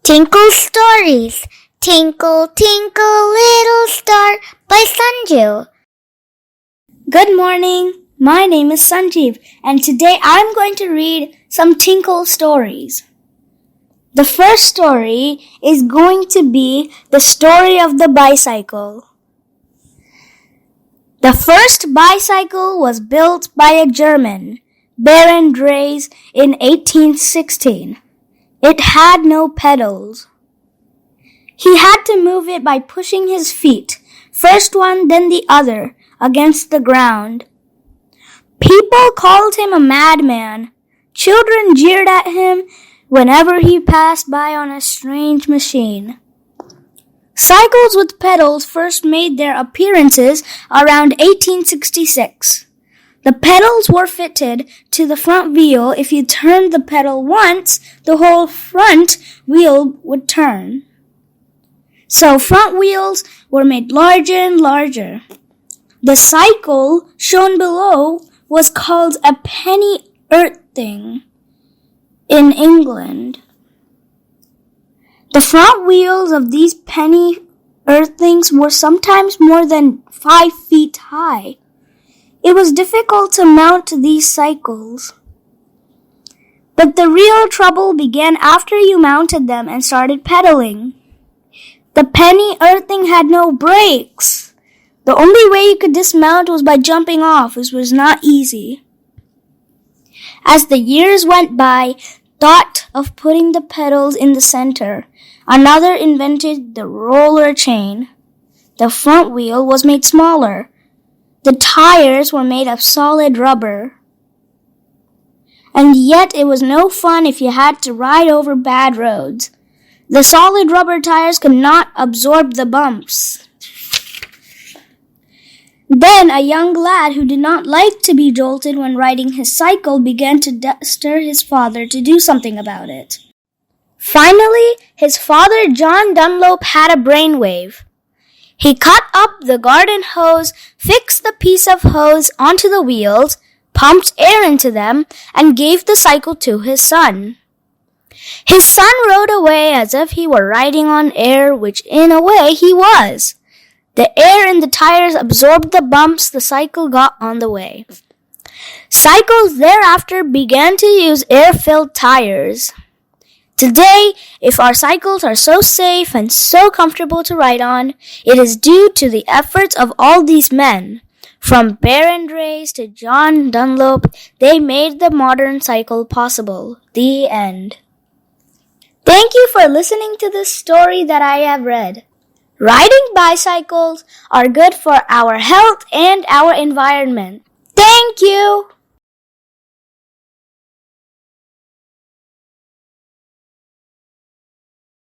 Tinkle Stories. Tinkle, tinkle, little star by Sanju. Good morning. My name is Sanjiv, and today I'm going to read some Tinkle stories. The first story is going to be the story of the bicycle. The first bicycle was built by a German, Baron Dreis, in 1816. It had no pedals. He had to move it by pushing his feet, first one then the other, against the ground. People called him a madman. Children jeered at him whenever he passed by on a strange machine. Cycles with pedals first made their appearances around 1866. The pedals were fitted to the front wheel. If you turned the pedal once, the whole front wheel would turn. So front wheels were made larger and larger. The cycle shown below was called a penny earthing in England. The front wheels of these penny earthings were sometimes more than 5 feet high. It was difficult to mount these cycles. But the real trouble began after you mounted them and started pedaling. The penny earthing had no brakes. The only way you could dismount was by jumping off, which was not easy. As the years went by, thought of putting the pedals in the center. Another invented the roller chain. The front wheel was made smaller. The tires were made of solid rubber. And yet it was no fun if you had to ride over bad roads. The solid rubber tires could not absorb the bumps. Then a young lad who did not like to be jolted when riding his cycle began to stir his father to do something about it. Finally, his father, John Dunlop, had a brainwave. He cut up the garden hose, fixed the piece of hose onto the wheels, pumped air into them, and gave the cycle to his son. His son rode away as if he were riding on air, which in a way he was. The air in the tires absorbed the bumps the cycle got on the way. Cycles thereafter began to use air-filled tires. Today, if our cycles are so safe and so comfortable to ride on, it is due to the efforts of all these men. From Baron Dreis to John Dunlop, they made the modern cycle possible. The end. Thank you for listening to this story that I have read. Riding bicycles are good for our health and our environment. Thank you!